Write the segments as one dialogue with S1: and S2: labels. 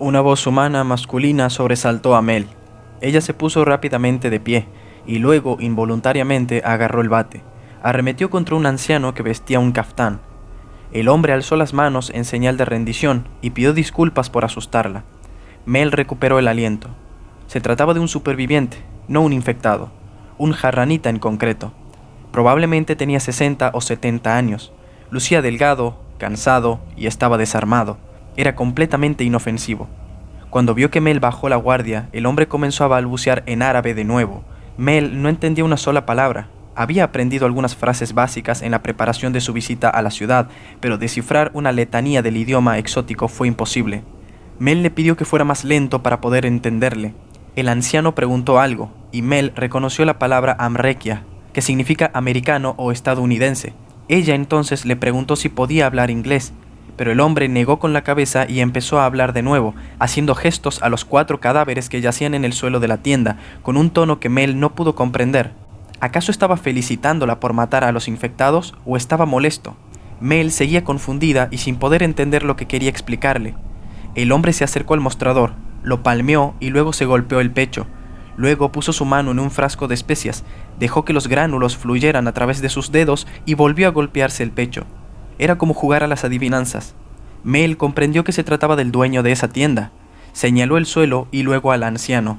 S1: Una voz humana masculina sobresaltó a Mel. Ella se puso rápidamente de pie, y luego, involuntariamente, agarró el bate. Arremetió contra un anciano que vestía un caftán. El hombre alzó las manos en señal de rendición y pidió disculpas por asustarla. Mel recuperó el aliento. Se trataba de un superviviente, no un infectado. Un jarranita en concreto. Probablemente tenía 60 o 70 años. Lucía delgado, cansado y estaba desarmado. Era completamente inofensivo. Cuando vio que Mel bajó la guardia, el hombre comenzó a balbucear en árabe de nuevo. Mel no entendía una sola palabra. Había aprendido algunas frases básicas en la preparación de su visita a la ciudad, pero descifrar una letanía del idioma exótico fue imposible. Mel le pidió que fuera más lento para poder entenderle. El anciano preguntó algo, y Mel reconoció la palabra Amrekia, que significa americano o estadounidense. Ella entonces le preguntó si podía hablar inglés, pero el hombre negó con la cabeza y empezó a hablar de nuevo, haciendo gestos a los 4 cadáveres que yacían en el suelo de la tienda, con un tono que Mel no pudo comprender. ¿Acaso estaba felicitándola por matar a los infectados o estaba molesto? Mel seguía confundida y sin poder entender lo que quería explicarle. El hombre se acercó al mostrador, lo palmeó y luego se golpeó el pecho. Luego puso su mano en un frasco de especias, dejó que los gránulos fluyeran a través de sus dedos y volvió a golpearse el pecho. Era como jugar a las adivinanzas. Mel comprendió que se trataba del dueño de esa tienda. Señaló el suelo y luego al anciano.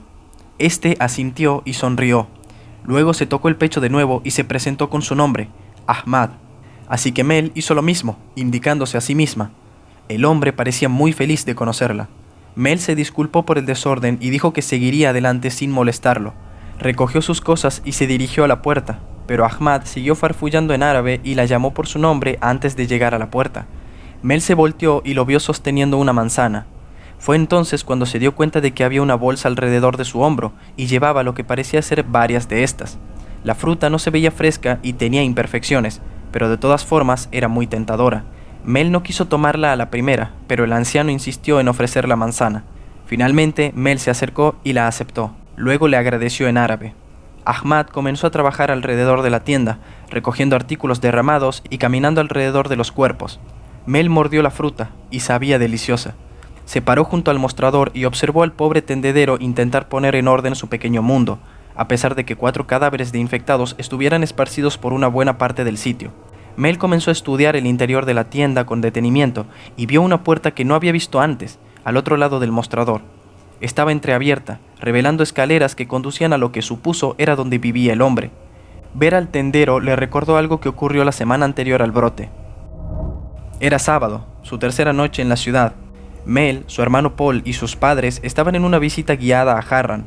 S1: Este asintió y sonrió. Luego se tocó el pecho de nuevo y se presentó con su nombre, Ahmad. Así que Mel hizo lo mismo, indicándose a sí misma. El hombre parecía muy feliz de conocerla. Mel se disculpó por el desorden y dijo que seguiría adelante sin molestarlo. Recogió sus cosas y se dirigió a la puerta, pero Ahmad siguió farfullando en árabe y la llamó por su nombre antes de llegar a la puerta. Mel se volteó y lo vio sosteniendo una manzana. Fue entonces cuando se dio cuenta de que había una bolsa alrededor de su hombro y llevaba lo que parecía ser varias de estas. La fruta no se veía fresca y tenía imperfecciones, pero de todas formas era muy tentadora. Mel no quiso tomarla a la primera, pero el anciano insistió en ofrecer la manzana. Finalmente, Mel se acercó y la aceptó. Luego le agradeció en árabe. Ahmad comenzó a trabajar alrededor de la tienda, recogiendo artículos derramados y caminando alrededor de los cuerpos. Mel mordió la fruta y sabía deliciosa. Se paró junto al mostrador y observó al pobre tendedero intentar poner en orden su pequeño mundo, a pesar de que 4 cadáveres de infectados estuvieran esparcidos por una buena parte del sitio. Mel comenzó a estudiar el interior de la tienda con detenimiento y vio una puerta que no había visto antes, al otro lado del mostrador. Estaba entreabierta, revelando escaleras que conducían a lo que supuso era donde vivía el hombre. Ver al tendero le recordó algo que ocurrió la semana anterior al brote. Era sábado, su tercera noche en la ciudad. Mel, su hermano Paul y sus padres estaban en una visita guiada a Harran.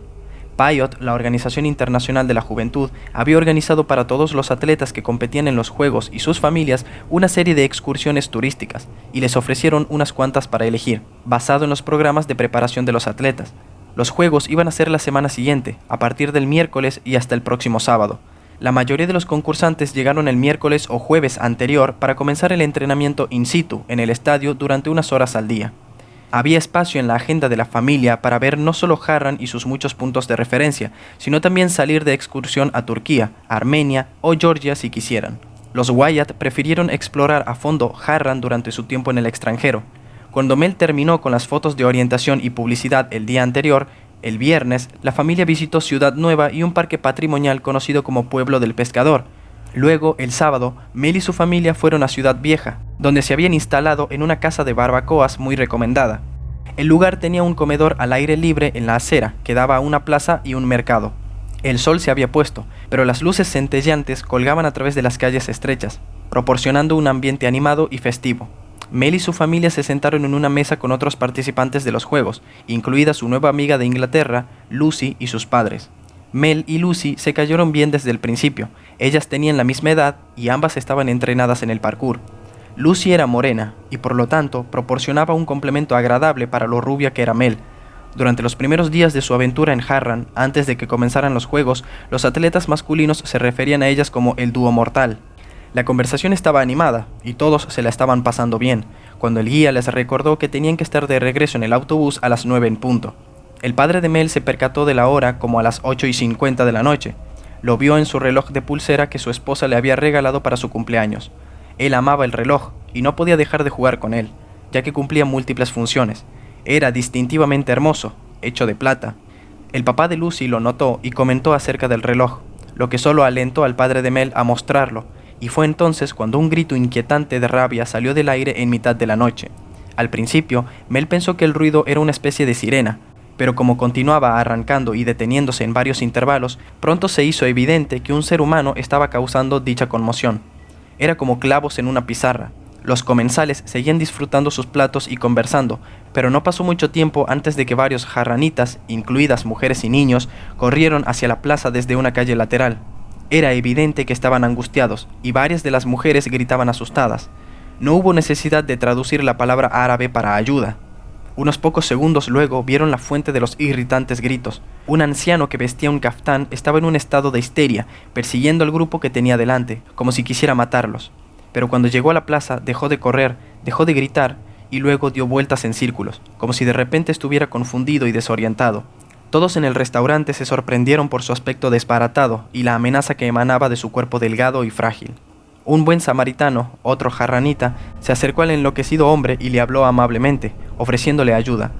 S1: PIOT, la Organización Internacional de la Juventud, había organizado para todos los atletas que competían en los Juegos y sus familias una serie de excursiones turísticas, y les ofrecieron unas cuantas para elegir, basado en los programas de preparación de los atletas. Los Juegos iban a ser la semana siguiente, a partir del miércoles y hasta el próximo sábado. La mayoría de los concursantes llegaron el miércoles o jueves anterior para comenzar el entrenamiento in situ en el estadio durante unas horas al día. Había espacio en la agenda de la familia para ver no solo Harran y sus muchos puntos de referencia, sino también salir de excursión a Turquía, Armenia o Georgia si quisieran. Los Wyatt prefirieron explorar a fondo Harran durante su tiempo en el extranjero. Cuando Mel terminó con las fotos de orientación y publicidad el día anterior, el viernes, la familia visitó Ciudad Nueva y un parque patrimonial conocido como Pueblo del Pescador. Luego, el sábado, Mel y su familia fueron a Ciudad Vieja, donde se habían instalado en una casa de barbacoas muy recomendada. El lugar tenía un comedor al aire libre en la acera, que daba a una plaza y un mercado. El sol se había puesto, pero las luces centelleantes colgaban a través de las calles estrechas, proporcionando un ambiente animado y festivo. Mel y su familia se sentaron en una mesa con otros participantes de los juegos, incluida su nueva amiga de Inglaterra, Lucy, y sus padres. Mel y Lucy se cayeron bien desde el principio. Ellas tenían la misma edad y ambas estaban entrenadas en el parkour. Lucy era morena y por lo tanto proporcionaba un complemento agradable para lo rubia que era Mel. Durante los primeros días de su aventura en Harran, antes de que comenzaran los juegos, los atletas masculinos se referían a ellas como el dúo mortal. La conversación estaba animada y todos se la estaban pasando bien, cuando el guía les recordó que tenían que estar de regreso en el autobús a las 9 en punto. El padre de Mel se percató de la hora como a las 8:50 de la noche. Lo vio en su reloj de pulsera que su esposa le había regalado para su cumpleaños. Él amaba el reloj y no podía dejar de jugar con él, ya que cumplía múltiples funciones. Era distintivamente hermoso, hecho de plata. El papá de Lucy lo notó y comentó acerca del reloj, lo que solo alentó al padre de Mel a mostrarlo, y fue entonces cuando un grito inquietante de rabia salió del aire en mitad de la noche. Al principio, Mel pensó que el ruido era una especie de sirena, pero como continuaba arrancando y deteniéndose en varios intervalos, pronto se hizo evidente que un ser humano estaba causando dicha conmoción. Era como clavos en una pizarra. Los comensales seguían disfrutando sus platos y conversando, pero no pasó mucho tiempo antes de que varios jarranitas, incluidas mujeres y niños, corrieron hacia la plaza desde una calle lateral. Era evidente que estaban angustiados, y varias de las mujeres gritaban asustadas. No hubo necesidad de traducir la palabra árabe para ayuda. Unos pocos segundos luego vieron la fuente de los irritantes gritos. Un anciano que vestía un caftán estaba en un estado de histeria, persiguiendo al grupo que tenía delante, como si quisiera matarlos. Pero cuando llegó a la plaza dejó de correr, dejó de gritar y luego dio vueltas en círculos, como si de repente estuviera confundido y desorientado. Todos en el restaurante se sorprendieron por su aspecto desbaratado y la amenaza que emanaba de su cuerpo delgado y frágil. Un buen samaritano, otro jarranita, se acercó al enloquecido hombre y le habló amablemente, ofreciéndole ayuda.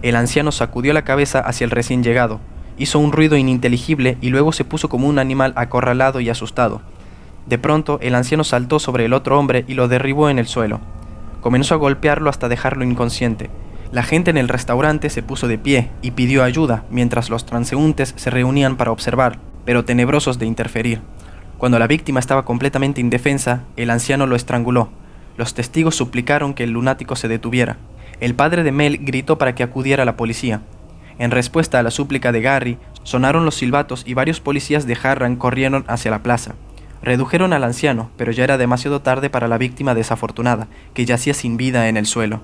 S1: El anciano sacudió la cabeza hacia el recién llegado, hizo un ruido ininteligible y luego se puso como un animal acorralado y asustado. De pronto, el anciano saltó sobre el otro hombre y lo derribó en el suelo. Comenzó a golpearlo hasta dejarlo inconsciente. La gente en el restaurante se puso de pie y pidió ayuda, mientras los transeúntes se reunían para observar, pero tenebrosos de interferir. Cuando la víctima estaba completamente indefensa, el anciano lo estranguló. Los testigos suplicaron que el lunático se detuviera. El padre de Mel gritó para que acudiera la policía. En respuesta a la súplica de Gary, sonaron los silbatos y varios policías de Harran corrieron hacia la plaza. Redujeron al anciano, pero ya era demasiado tarde para la víctima desafortunada, que yacía sin vida en el suelo.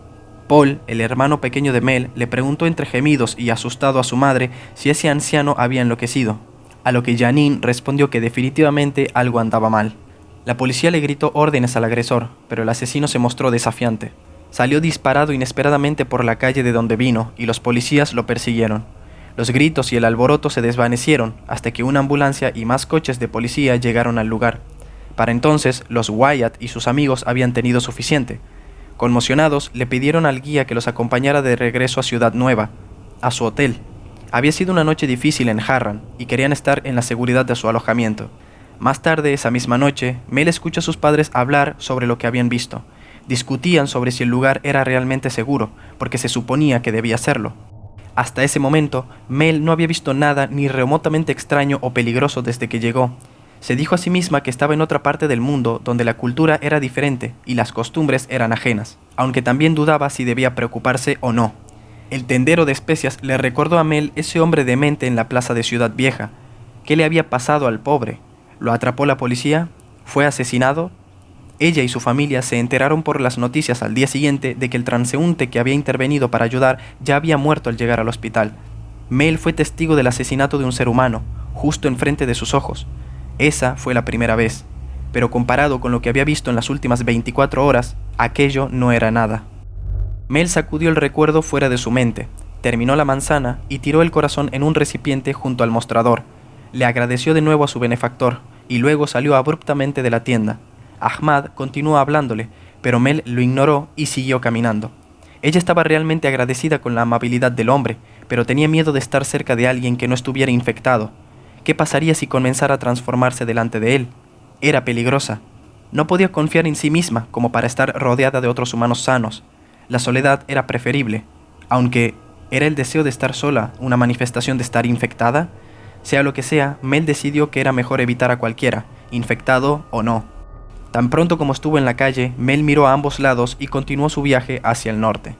S1: Paul, el hermano pequeño de Mel, le preguntó entre gemidos y asustado a su madre si ese anciano había enloquecido, a lo que Janine respondió que definitivamente algo andaba mal. La policía le gritó órdenes al agresor, pero el asesino se mostró desafiante. Salió disparado inesperadamente por la calle de donde vino y los policías lo persiguieron. Los gritos y el alboroto se desvanecieron hasta que una ambulancia y más coches de policía llegaron al lugar. Para entonces, los Wyatt y sus amigos habían tenido suficiente. Conmocionados, le pidieron al guía que los acompañara de regreso a Ciudad Nueva, a su hotel. Había sido una noche difícil en Harran y querían estar en la seguridad de su alojamiento. Más tarde, esa misma noche, Mel escuchó a sus padres hablar sobre lo que habían visto. Discutían sobre si el lugar era realmente seguro, porque se suponía que debía serlo. Hasta ese momento, Mel no había visto nada ni remotamente extraño o peligroso desde que llegó. Se dijo a sí misma que estaba en otra parte del mundo donde la cultura era diferente y las costumbres eran ajenas, aunque también dudaba si debía preocuparse o no. El tendero de especias le recordó a Mel ese hombre demente en la plaza de Ciudad Vieja. ¿Qué le había pasado al pobre? ¿Lo atrapó la policía? ¿Fue asesinado? Ella y su familia se enteraron por las noticias al día siguiente de que el transeúnte que había intervenido para ayudar ya había muerto al llegar al hospital. Mel fue testigo del asesinato de un ser humano, justo enfrente de sus ojos. Esa fue la primera vez, pero comparado con lo que había visto en las últimas 24 horas, aquello no era nada. Mel sacudió el recuerdo fuera de su mente, terminó la manzana y tiró el corazón en un recipiente junto al mostrador. Le agradeció de nuevo a su benefactor y luego salió abruptamente de la tienda. Ahmad continuó hablándole, pero Mel lo ignoró y siguió caminando. Ella estaba realmente agradecida con la amabilidad del hombre, pero tenía miedo de estar cerca de alguien que no estuviera infectado. ¿Qué pasaría si comenzara a transformarse delante de él? Era peligrosa. No podía confiar en sí misma como para estar rodeada de otros humanos sanos. La soledad era preferible, aunque ¿era el deseo de estar sola una manifestación de estar infectada? Sea lo que sea, Mel decidió que era mejor evitar a cualquiera, infectado o no. Tan pronto como estuvo en la calle, Mel miró a ambos lados y continuó su viaje hacia el norte.